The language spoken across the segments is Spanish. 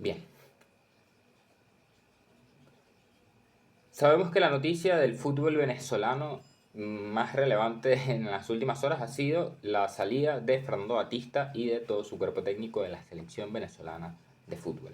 Bien, sabemos que la noticia del fútbol venezolano más relevante en las últimas horas ha sido la salida de Fernando Batista y de todo su cuerpo técnico de la selección venezolana de fútbol.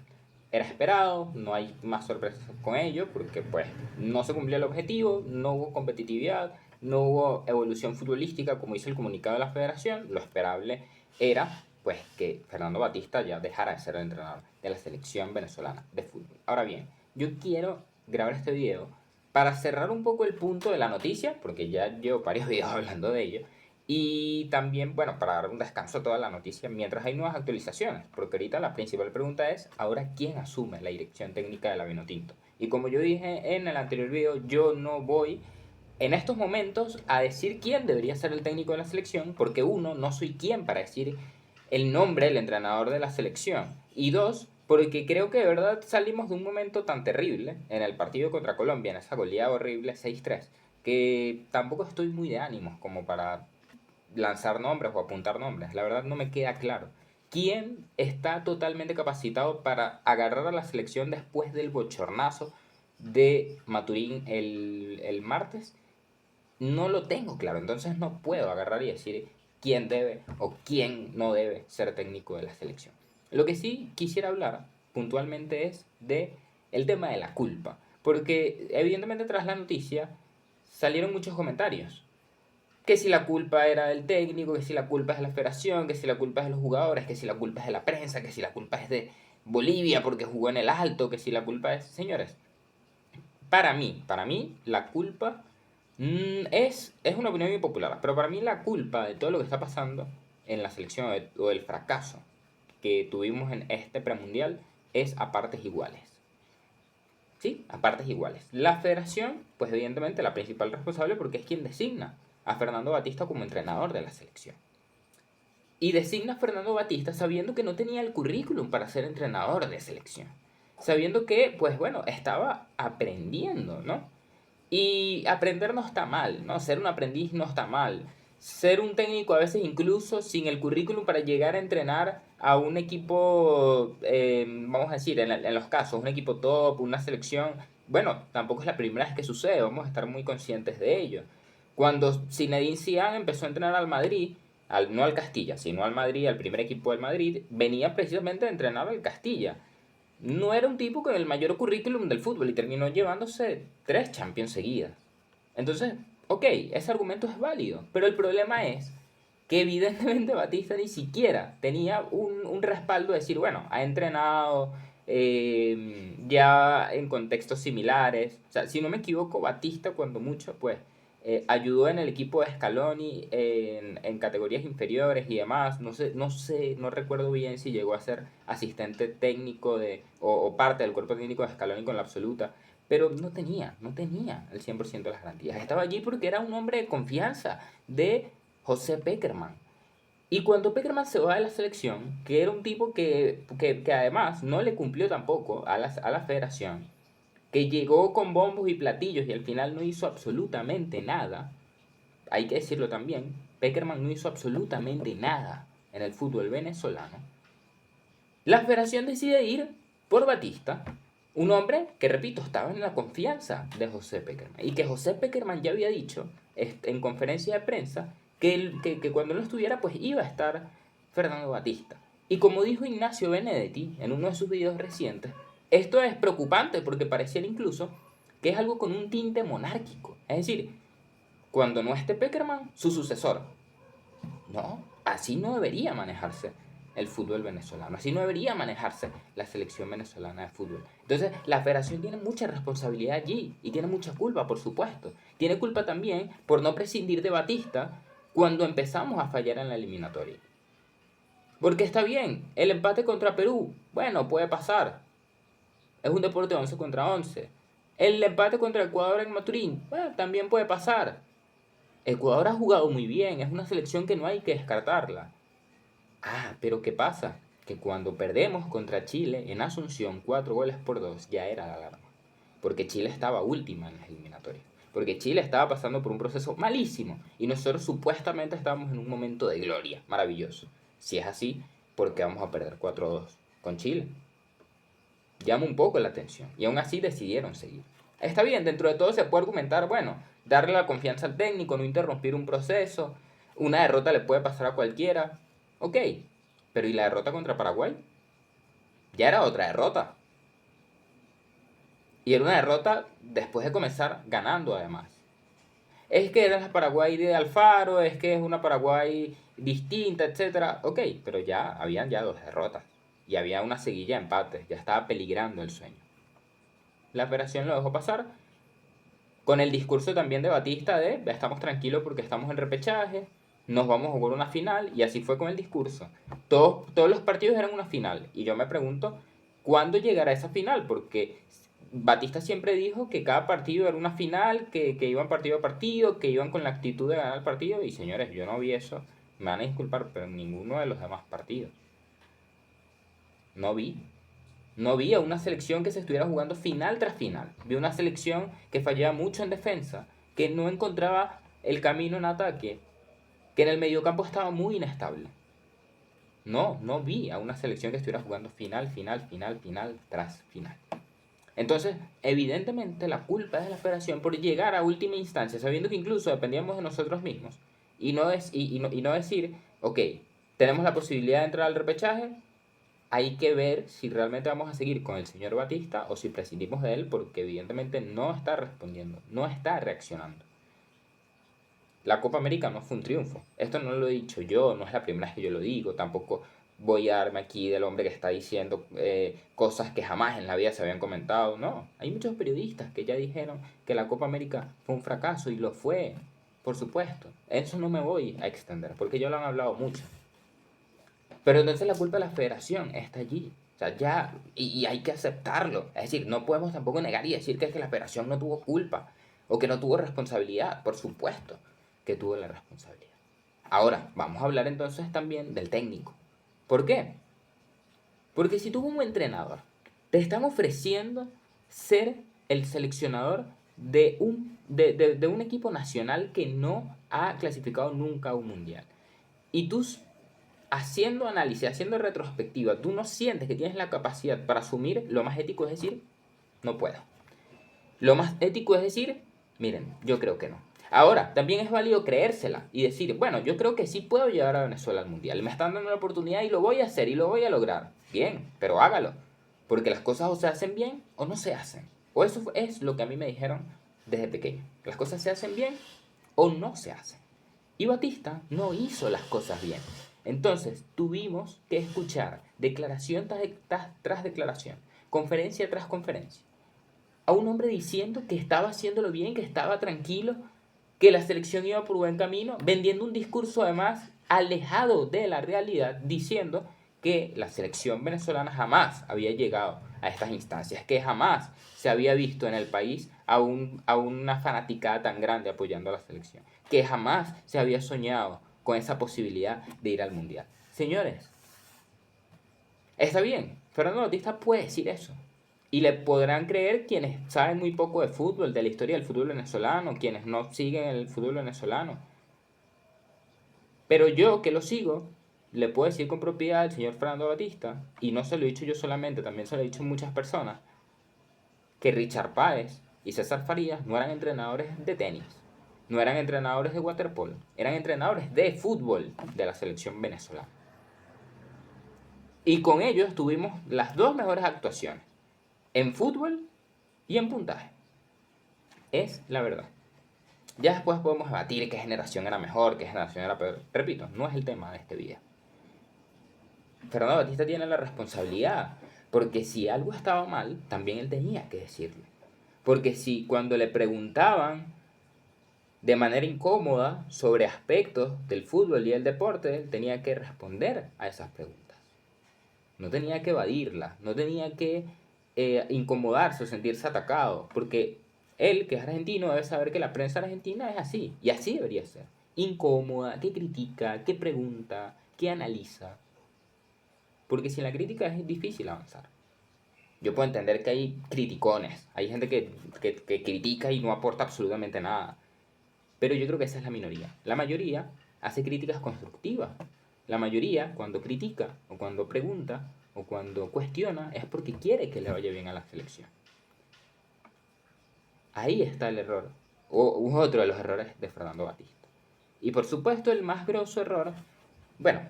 Era esperado, no hay más sorpresas con ello, porque pues no se cumplió el objetivo, no hubo competitividad, no hubo evolución futbolística como dice el comunicado de la federación. Lo esperable era pues que Fernando Batista ya dejara de ser el entrenador de la selección venezolana de fútbol. Ahora bien, yo quiero grabar este video para cerrar un poco el punto de la noticia, porque ya llevo varios videos hablando de ello, y también, bueno, para dar un descanso a toda la noticia mientras hay nuevas actualizaciones, porque ahorita la principal pregunta es, ahora, ¿quién asume la dirección técnica de la Vinotinto? Y como yo dije en el anterior video, yo no voy en estos momentos a decir quién debería ser el técnico de la selección, porque uno, no soy quien para decir el nombre del entrenador de la selección. Y dos, porque creo que de verdad salimos de un momento tan terrible en el partido contra Colombia, en esa goleada horrible 6-3, que tampoco estoy muy de ánimos como para lanzar nombres o apuntar nombres. La verdad no me queda claro. ¿Quién está totalmente capacitado para agarrar a la selección después del bochornazo de Maturín el martes? No lo tengo claro, entonces no puedo agarrar y decir quién debe o quién no debe ser técnico de la selección. Lo que sí quisiera hablar puntualmente es de el tema de la culpa, porque evidentemente tras la noticia salieron muchos comentarios. Que si la culpa era del técnico, que si la culpa es de la federación, que si la culpa es de los jugadores, que si la culpa es de la prensa, que si la culpa es de Bolivia porque jugó en el Alto, que si la culpa es... Señores, para mí la culpa es una opinión muy popular, pero para mí la culpa de todo lo que está pasando en la selección o el fracaso que tuvimos en este premundial es a partes iguales. ¿Sí? A partes iguales. La federación, pues evidentemente la principal responsable porque es quien designa a Fernando Batista como entrenador de la selección. Y designa a Fernando Batista sabiendo que no tenía el currículum para ser entrenador de selección. Sabiendo que, pues bueno, estaba aprendiendo, ¿no? Y aprender no está mal, ¿no? Ser un aprendiz no está mal. Ser un técnico a veces incluso sin el currículum para llegar a entrenar a un equipo, vamos a decir, en los casos, un equipo top, una selección, bueno, tampoco es la primera vez que sucede, vamos a estar muy conscientes de ello. Cuando Zinedine Zidane empezó a entrenar al Madrid, no al Castilla, sino al Madrid, al primer equipo del Madrid, venía precisamente a entrenar al Castilla. No era un tipo con el mayor currículum del fútbol y terminó llevándose 3 Champions seguidas. Entonces, ok, ese argumento es válido, pero el problema es que evidentemente Batista ni siquiera tenía un respaldo de decir, bueno, ha entrenado ya en contextos similares. O sea, si no me equivoco, Batista cuando mucho, pues ayudó en el equipo de Scaloni en categorías inferiores y demás. No sé, no recuerdo bien si llegó a ser asistente técnico o parte del cuerpo técnico de Scaloni con la absoluta. Pero no tenía el 100% de las garantías. Estaba allí porque era un hombre de confianza de José Pekerman. Y cuando Pekerman se va de la selección, que era un tipo que además no le cumplió tampoco a la federación, que llegó con bombos y platillos y al final no hizo absolutamente nada, hay que decirlo también, Pekerman no hizo absolutamente nada en el fútbol venezolano, la federación decide ir por Batista, un hombre que, repito, estaba en la confianza de José Pekerman y que José Pekerman ya había dicho en conferencia de prensa que cuando no estuviera pues iba a estar Fernando Batista. Y como dijo Ignacio Benedetti en uno de sus videos recientes, esto es preocupante porque pareciera incluso que es algo con un tinte monárquico. Es decir, cuando no esté Pekerman, su sucesor. No, así no debería manejarse el fútbol venezolano, así no debería manejarse la selección venezolana de fútbol. Entonces, la federación tiene mucha responsabilidad allí y tiene mucha culpa, por supuesto. Tiene culpa también por no prescindir de Batista cuando empezamos a fallar en la eliminatoria. Porque está bien, el empate contra Perú, bueno, puede pasar. Es un deporte 11 contra 11. El empate contra Ecuador en Maturín, bueno, también puede pasar. Ecuador ha jugado muy bien, es una selección que no hay que descartarla. Ah, pero ¿qué pasa? Que cuando perdemos contra Chile en Asunción 4 goles por 2 ya era la alarma. Porque Chile estaba última en las eliminatorias. Porque Chile estaba pasando por un proceso malísimo. Y nosotros supuestamente estábamos en un momento de gloria. Maravilloso. Si es así, ¿por qué vamos a perder 4-2 con Chile? llama un poco la atención. Y aún así decidieron seguir. Está bien, dentro de todo se puede argumentar, bueno, darle la confianza al técnico, no interrumpir un proceso. Una derrota le puede pasar a cualquiera. Ok, pero ¿y la derrota contra Paraguay? Ya era otra derrota. Y era una derrota después de comenzar ganando además. Es que era la Paraguay de Alfaro, es que es una Paraguay distinta, etcétera. Ok, pero ya habían ya dos derrotas. Y había una seguilla de empates, ya estaba peligrando el sueño. La federación lo dejó pasar con el discurso también de Batista de estamos tranquilos porque estamos en repechaje, nos vamos a jugar una final, y así fue con el discurso. Todos los partidos eran una final, y yo me pregunto, ¿cuándo llegará esa final? Porque Batista siempre dijo que cada partido era una final, que iban partido a partido, que iban con la actitud de ganar el partido, y señores, yo no vi eso, me van a disculpar, pero en ninguno de los demás partidos. No vi. No vi a una selección que se estuviera jugando final tras final. Vi una selección que fallaba mucho en defensa, que no encontraba el camino en ataque, que en el mediocampo estaba muy inestable. No vi a una selección que estuviera jugando final tras final. Entonces, evidentemente la culpa es de la federación por llegar a última instancia, sabiendo que incluso dependíamos de nosotros mismos. Y no decir, ok, tenemos la posibilidad de entrar al repechaje, hay que ver si realmente vamos a seguir con el señor Batista o si prescindimos de él, porque evidentemente no está respondiendo, no está reaccionando. La Copa América no fue un triunfo. Esto no lo he dicho yo, no es la primera vez que yo lo digo, tampoco voy a darme aquí del hombre que está diciendo cosas que jamás en la vida se habían comentado. No, hay muchos periodistas que ya dijeron que la Copa América fue un fracaso, y lo fue, por supuesto. Eso no me voy a extender, porque ya lo han hablado mucho. Pero entonces la culpa de la federación está allí. O sea, ya, y hay que aceptarlo. Es decir, no podemos tampoco negar y decir que es que la federación no tuvo culpa o que no tuvo responsabilidad. Por supuesto que tuvo la responsabilidad. Ahora, vamos a hablar entonces también del técnico. ¿Por qué? Porque si tú como entrenador te están ofreciendo ser el seleccionador de un equipo nacional que no ha clasificado nunca a un mundial, y tú haciendo análisis, haciendo retrospectiva, tú no sientes que tienes la capacidad para asumir, lo más ético es decir, no puedo. Lo más ético es decir, miren, yo creo que no. Ahora, también es válido creérsela y decir, bueno, yo creo que sí puedo llevar a Venezuela al mundial. Me están dando la oportunidad y lo voy a hacer y lo voy a lograr. Bien, pero hágalo. Porque las cosas o se hacen bien o no se hacen. O eso es lo que a mí me dijeron desde pequeño. Las cosas se hacen bien o no se hacen. Y Batista no hizo las cosas bien. Entonces tuvimos que escuchar declaración tras declaración, conferencia tras conferencia, a un hombre diciendo que estaba haciéndolo bien, que estaba tranquilo, que la selección iba por buen camino, vendiendo un discurso además alejado de la realidad, diciendo que la selección venezolana jamás había llegado a estas instancias, que jamás se había visto en el país a una fanaticada tan grande apoyando a la selección, que jamás se había soñado con esa posibilidad de ir al mundial. Señores, está bien, Fernando Batista puede decir eso. Y le podrán creer quienes saben muy poco de fútbol, de la historia del fútbol venezolano, quienes no siguen el fútbol venezolano. Pero yo, que lo sigo, le puedo decir con propiedad al señor Fernando Batista, y no se lo he dicho yo solamente, también se lo he dicho muchas personas, que Richard Páez y César Farías no eran entrenadores de tenis, no eran entrenadores de waterpolo, eran entrenadores de fútbol de la selección venezolana. Y con ellos tuvimos las dos mejores actuaciones, en fútbol y en puntaje. Es la verdad. Ya después podemos debatir qué generación era mejor, qué generación era peor. Repito, no es el tema de este video. Fernando Batista tiene la responsabilidad, porque si algo estaba mal, también él tenía que decirlo. Porque si cuando le preguntaban de manera incómoda sobre aspectos del fútbol y el deporte, él tenía que responder a esas preguntas. No tenía que evadirlas, no tenía que incomodarse o sentirse atacado, porque él, que es argentino, debe saber que la prensa argentina es así, y así debería ser. Incómoda, que critica, que pregunta, que analiza. Porque sin la crítica es difícil avanzar. Yo puedo entender que hay criticones, hay gente que critica y no aporta absolutamente nada. Pero yo creo que esa es la minoría. La mayoría hace críticas constructivas. La mayoría, cuando critica o cuando pregunta, o cuando cuestiona es porque quiere que le vaya bien a la selección. Ahí está el error, o otro de los errores de Fernando Batista. Y por supuesto el más grosso error, bueno,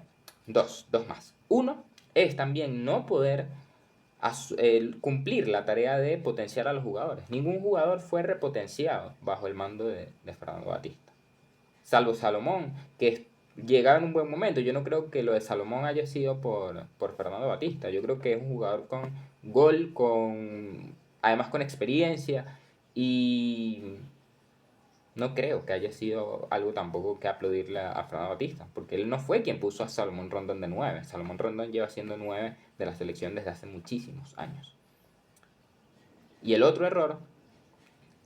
dos más. Uno es también no poder cumplir la tarea de potenciar a los jugadores. Ningún jugador fue repotenciado bajo el mando de Fernando Batista. Salvo Salomón, que llegaba en un buen momento. Yo no creo que lo de Salomón haya sido por Fernando Batista. Yo creo que es un jugador con gol, además con experiencia, y no creo que haya sido algo tampoco que aplaudirle a Fernando Batista, porque él no fue quien puso a Salomón Rondón de 9. Salomón Rondón lleva siendo 9 de la selección desde hace muchísimos años. Y el otro error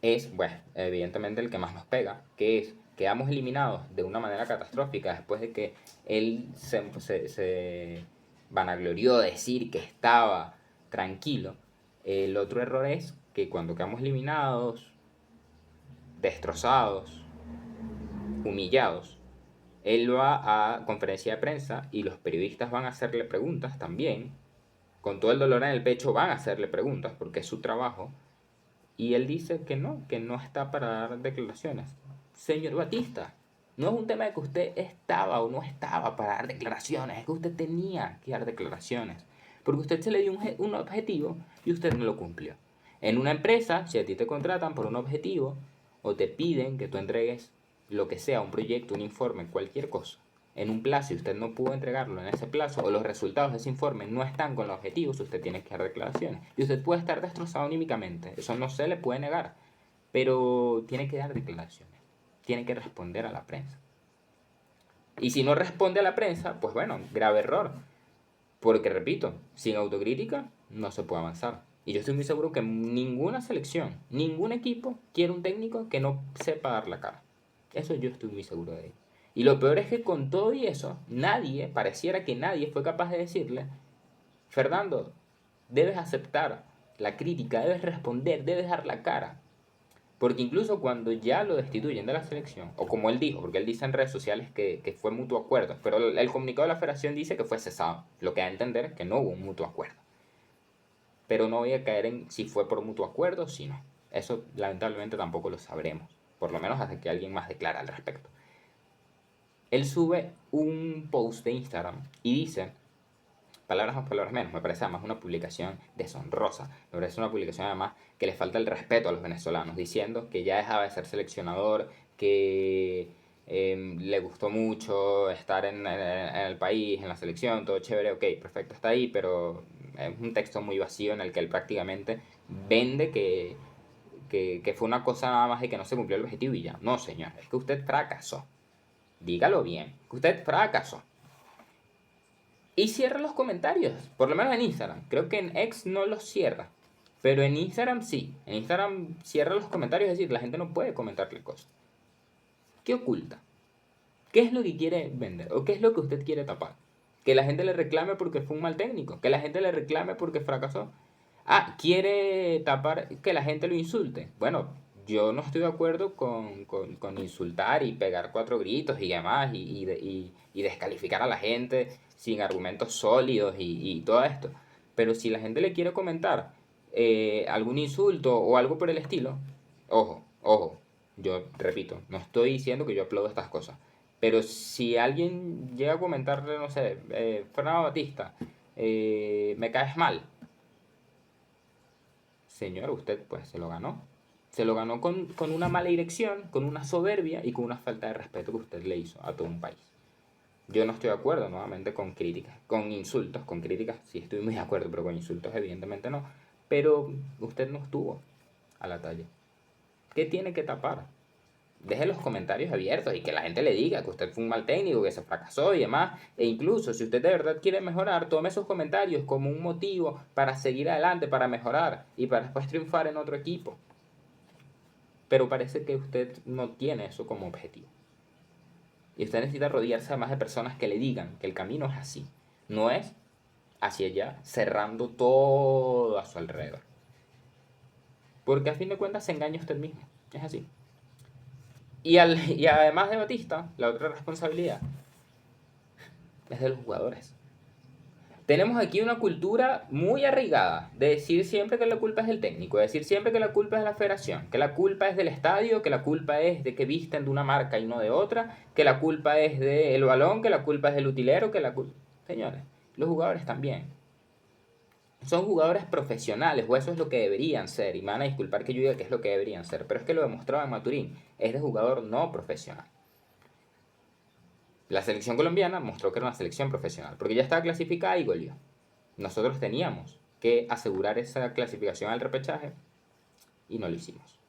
es, bueno, evidentemente el que más nos pega, que es quedamos eliminados de una manera catastrófica después de que él se vanaglorió de decir que estaba tranquilo. El otro error es que cuando quedamos eliminados, destrozados, humillados, él va a conferencia de prensa y los periodistas van a hacerle preguntas también. Con todo el dolor en el pecho van a hacerle preguntas porque es su trabajo. Y él dice que no está para dar declaraciones. Señor Batista, no es un tema de que usted estaba o no estaba para dar declaraciones, es que usted tenía que dar declaraciones. Porque usted se le dio un objetivo y usted no lo cumplió. En una empresa, si a ti te contratan por un objetivo o te piden que tú entregues lo que sea, un proyecto, un informe, cualquier cosa, en un plazo y usted no pudo entregarlo en ese plazo o los resultados de ese informe no están con los objetivos, usted tiene que dar declaraciones. Y usted puede estar destrozado anímicamente, eso no se le puede negar, pero tiene que dar declaraciones, tiene que responder a la prensa. Y si no responde a la prensa, pues bueno, grave error. Porque repito, sin autocrítica no se puede avanzar. Y yo estoy muy seguro que ninguna selección, ningún equipo quiere un técnico que no sepa dar la cara. Eso yo estoy muy seguro de ello. Y lo peor es que con todo y eso, pareciera que nadie fue capaz de decirle, Fernando, debes aceptar la crítica, debes responder, debes dar la cara. Porque incluso cuando ya lo destituyen de la selección, o como él dijo, porque él dice en redes sociales que fue mutuo acuerdo, pero el comunicado de la federación dice que fue cesado, lo que da a entender que no hubo un mutuo acuerdo. Pero no voy a caer en si fue por mutuo acuerdo o si no. Eso lamentablemente tampoco lo sabremos, por lo menos hasta que alguien más declara al respecto. Él sube un post de Instagram y dice, palabras más, palabras menos, me parece además una publicación deshonrosa, me parece una publicación además que le falta el respeto a los venezolanos, diciendo que ya dejaba de ser seleccionador, que le gustó mucho estar en el país, en la selección, todo chévere, ok, perfecto, está ahí, pero es un texto muy vacío en el que él prácticamente vende que fue una cosa nada más de que no se cumplió el objetivo y ya. No, señor, es que usted fracasó. Dígalo bien, que usted fracasó. Y cierra los comentarios, por lo menos en Instagram. Creo que en X no los cierra, pero en Instagram sí. En Instagram cierra los comentarios, es decir, la gente no puede comentarle cosas. ¿Qué oculta? ¿Qué es lo que quiere vender? ¿O qué es lo que usted quiere tapar? Que la gente le reclame porque fue un mal técnico, que la gente le reclame porque fracasó. Ah, quiere tapar que la gente lo insulte. Bueno, yo no estoy de acuerdo con insultar y pegar 4 gritos y demás y descalificar a la gente sin argumentos sólidos y todo esto. Pero si la gente le quiere comentar algún insulto o algo por el estilo, ojo, yo repito, no estoy diciendo que yo aplaudo estas cosas. Pero si alguien llega a comentarle, no sé, Fernando Batista, me caes mal, señor, usted pues se lo ganó. Se lo ganó con una mala dirección, con una soberbia y con una falta de respeto que usted le hizo a todo un país. Yo no estoy de acuerdo nuevamente con críticas, con insultos, con críticas sí estoy muy de acuerdo, pero con insultos evidentemente no. Pero usted no estuvo a la talla. ¿Qué tiene que tapar? Deje los comentarios abiertos y que la gente le diga que usted fue un mal técnico, que se fracasó y demás. E incluso si usted de verdad quiere mejorar, tome esos comentarios como un motivo para seguir adelante, para mejorar y para después triunfar en otro equipo. Pero parece que usted no tiene eso como objetivo. Y usted necesita rodearse además de personas que le digan que el camino es así. No es hacia allá, cerrando todo a su alrededor. Porque a fin de cuentas se engaña usted mismo. Es así. Y además de Batista, la otra responsabilidad es de los jugadores. Tenemos aquí una cultura muy arraigada de decir siempre que la culpa es del técnico, de decir siempre que la culpa es de la federación, que la culpa es del estadio, que la culpa es de que visten de una marca y no de otra, que la culpa es del balón, que la culpa es del utilero, que la culpa... Señores, los jugadores también. Son jugadores profesionales, o eso es lo que deberían ser, y me van a disculpar que yo diga que es lo que deberían ser, pero es que lo demostraba en Maturín, es de jugador no profesional. La selección colombiana mostró que era una selección profesional, porque ya estaba clasificada y goleó. Nosotros teníamos que asegurar esa clasificación al repechaje y no lo hicimos.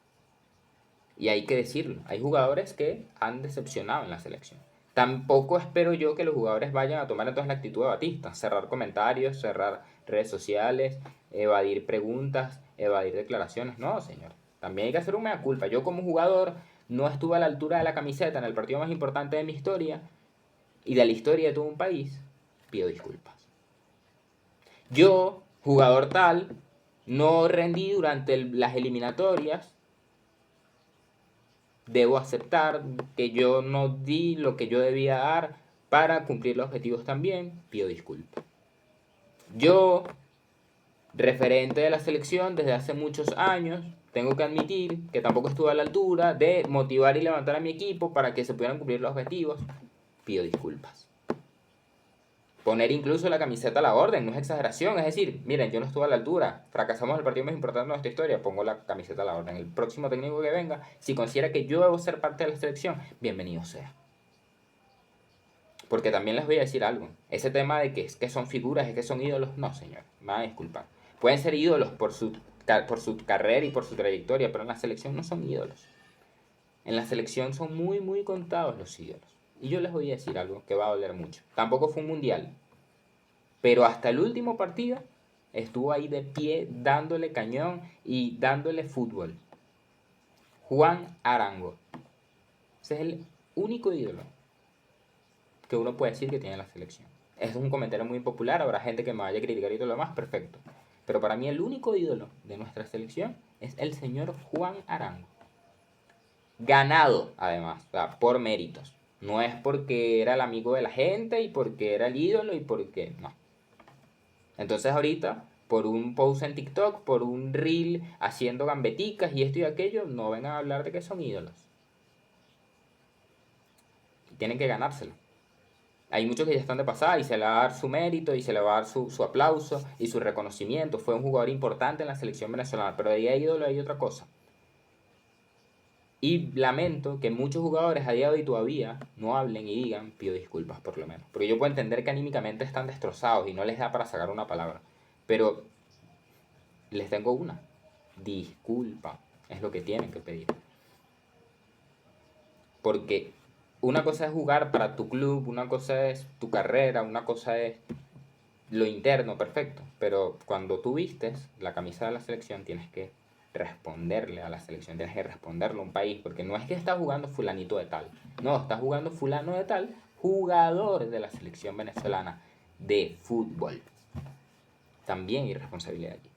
Y hay que decirlo, hay jugadores que han decepcionado en la selección. Tampoco espero yo que los jugadores vayan a tomar entonces la actitud de Batista, cerrar comentarios, cerrar redes sociales, evadir preguntas, evadir declaraciones. No, señor. También hay que hacer un mea culpa. Yo como jugador no estuve a la altura de la camiseta en el partido más importante de mi historia y de la historia de todo un país. Pido disculpas. Yo, jugador tal, no rendí durante las eliminatorias. Debo aceptar que yo no di lo que yo debía dar para cumplir los objetivos también. Pido disculpas. Yo, referente de la selección desde hace muchos años, tengo que admitir que tampoco estuve a la altura de motivar y levantar a mi equipo para que se pudieran cumplir los objetivos. Pido disculpas. Poner incluso la camiseta a la orden, no es exageración, es decir, miren, yo no estuve a la altura, fracasamos el partido más importante de nuestra historia, pongo la camiseta a la orden. El próximo técnico que venga, si considera que yo debo ser parte de la selección, bienvenido sea. Porque también les voy a decir algo, ese tema de que es que son figuras, es que son ídolos, no señor, me van a disculpar. Pueden ser ídolos por su carrera y por su trayectoria, pero en la selección no son ídolos. En la selección son muy, muy contados los ídolos. Y yo les voy a decir algo que va a doler mucho. Tampoco fue un mundial. Pero hasta el último partido estuvo ahí de pie dándole cañón y dándole fútbol. Juan Arango. Ese es el único ídolo que uno puede decir que tiene la selección. Es un comentario muy popular, habrá gente que me vaya a criticar y todo lo demás, perfecto. Pero para mí el único ídolo de nuestra selección es el señor Juan Arango. Ganado, además, o sea, por méritos. No es porque era el amigo de la gente y porque era el ídolo y porque... No. Entonces ahorita, por un post en TikTok, por un reel haciendo gambeticas y esto y aquello, no vengan a hablar de que son ídolos. Tienen que ganárselo. Hay muchos que ya están de pasada y se le va a dar su mérito y se le va a dar su aplauso y su reconocimiento. Fue un jugador importante en la selección venezolana, pero de ahí a ídolo hay otra cosa. Y lamento que muchos jugadores a día de hoy todavía no hablen y digan, pido disculpas por lo menos. Porque yo puedo entender que anímicamente están destrozados y no les da para sacar una palabra. Pero les tengo una. Disculpa. Es lo que tienen que pedir. Porque una cosa es jugar para tu club, una cosa es tu carrera, una cosa es lo interno, perfecto. Pero cuando tú vistes la camisa de la selección tienes que responderle a la selección, tienes que responderle a un país, porque no es que está jugando fulanito de tal, no, está jugando fulano de tal, jugador de la selección venezolana de fútbol. También hay responsabilidad aquí.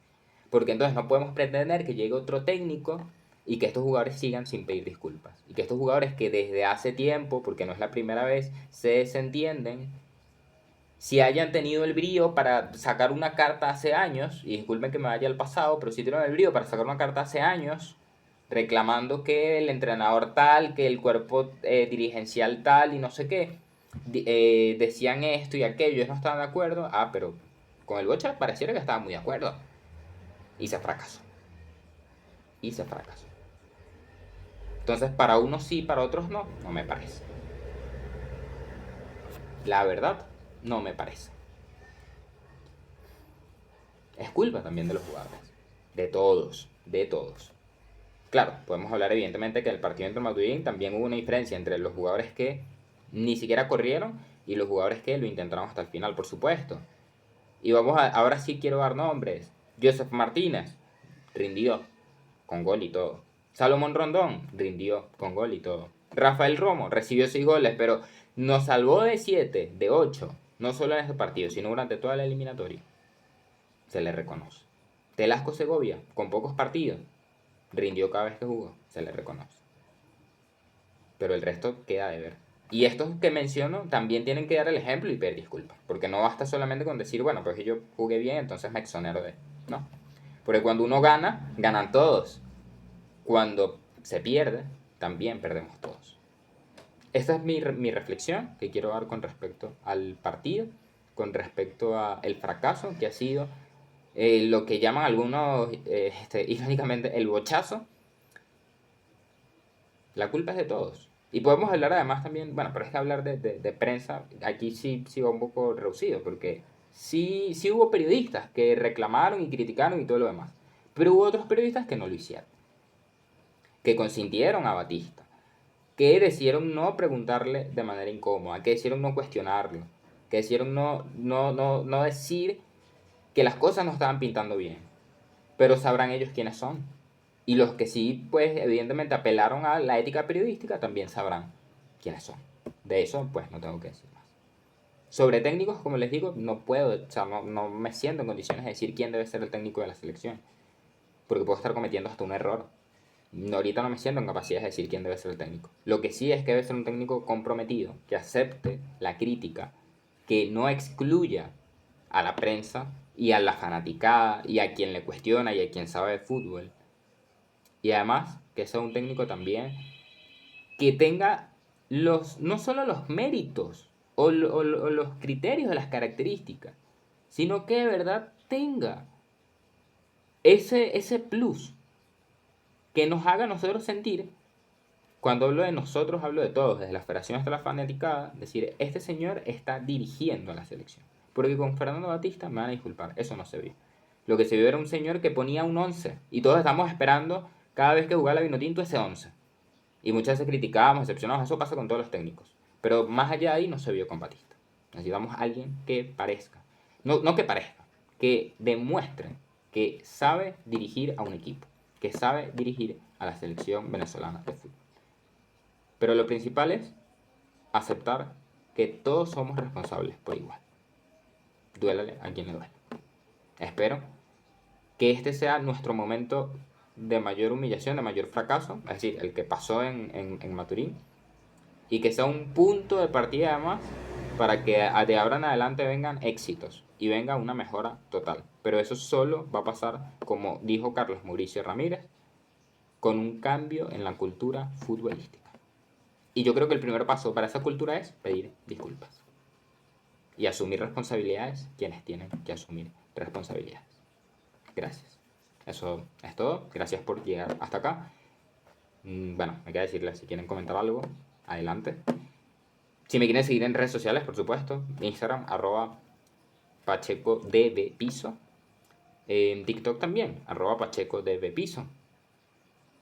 Porque entonces no podemos pretender que llegue otro técnico y que estos jugadores sigan sin pedir disculpas. Y que estos jugadores que desde hace tiempo, porque no es la primera vez, se desentienden, si hayan tenido el brío para sacar una carta hace años, y disculpen que me vaya al pasado, pero si tuvieron el brío para sacar una carta hace años, reclamando que el entrenador tal, que el cuerpo dirigencial tal y no sé qué, decían esto y aquello, ellos no estaban de acuerdo, pero con el Bocha pareciera que estaban muy de acuerdo. Y se fracasó. Y se fracasó. Entonces, para unos sí, para otros no, no me parece. La verdad, no me parece. Es culpa también de los jugadores. De todos, de todos. Claro, podemos hablar evidentemente que en el partido entre Maturín también hubo una diferencia entre los jugadores que ni siquiera corrieron y los jugadores que lo intentaron hasta el final, por supuesto. Y ahora sí quiero dar nombres. Joseph Martínez, rindió, con gol y todo. Salomón Rondón, rindió, con gol y todo. Rafael Romo, recibió 6 goles, pero nos salvó de 7, de 8, no solo en este partido, sino durante toda la eliminatoria. Se le reconoce. Telasco Segovia, con pocos partidos, rindió cada vez que jugó, se le reconoce. Pero el resto queda de ver. Y estos que menciono también tienen que dar el ejemplo y pedir disculpas. Porque no basta solamente con decir, bueno, pues yo jugué bien, entonces me exonero de... No. Porque cuando uno gana, ganan todos. Cuando se pierde, también perdemos todos. Esta es mi reflexión que quiero dar con respecto al partido, con respecto al fracaso que ha sido lo que llaman algunos, irónicamente, el bochazo. La culpa es de todos. Y podemos hablar además también, bueno, pero es que hablar de prensa, aquí sí va un poco reducido, porque sí hubo periodistas que reclamaron y criticaron y todo lo demás. Pero hubo otros periodistas que no lo hicieron, que consintieron a Batista, que decidieron no preguntarle de manera incómoda, que decidieron no cuestionarlo, que decidieron no decir que las cosas no estaban pintando bien. Pero sabrán ellos quiénes son. Y los que sí, pues evidentemente apelaron a la ética periodística también sabrán quiénes son. De eso, pues no tengo que decir más. Sobre técnicos, como les digo, no puedo, o sea, no me siento en condiciones de decir quién debe ser el técnico de la selección. Porque puedo estar cometiendo hasta un error. Ahorita no me siento en capacidad de decir quién debe ser el técnico. Lo que sí es que debe ser un técnico comprometido, que acepte la crítica, que no excluya a la prensa y a la fanaticada y a quien le cuestiona y a quien sabe de fútbol. Y además que sea un técnico también que tenga no solo los méritos o los criterios de las características, sino que de verdad tenga ese plus que nos haga a nosotros sentir. Cuando hablo de nosotros, hablo de todos, desde la federación hasta la fanaticada, decir, este señor está dirigiendo a la selección. Porque con Fernando Batista, me van a disculpar, eso no se vio. Lo que se vio era un señor que ponía un 11 y todos estamos esperando cada vez que jugaba la Vinotinto ese 11. Y muchas veces criticábamos, decepcionábamos, eso pasa con todos los técnicos. Pero más allá de ahí no se vio con Batista. Necesitamos a alguien que parezca, no que parezca, que demuestre que sabe dirigir a un equipo, que sabe dirigir a la selección venezolana de fútbol. Pero lo principal es aceptar que todos somos responsables por igual. Duélale a quien le duele. Espero que este sea nuestro momento de mayor humillación, de mayor fracaso, es decir, el que pasó en Maturín, y que sea un punto de partida además para que de ahora en adelante vengan éxitos y venga una mejora total. Pero eso solo va a pasar, como dijo Carlos Mauricio Ramírez, con un cambio en la cultura futbolística. Y yo creo que el primer paso para esa cultura es pedir disculpas y asumir responsabilidades quienes tienen que asumir responsabilidades. Gracias. Eso es todo. Gracias por llegar hasta acá. Bueno, me queda decirles, si quieren comentar algo, adelante. Si me quieren seguir en redes sociales, por supuesto, Instagram, @PachecoDBPiso. En TikTok también, @PachecoDBPiso.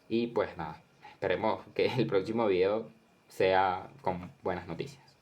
Y pues nada, esperemos que el próximo video sea con buenas noticias.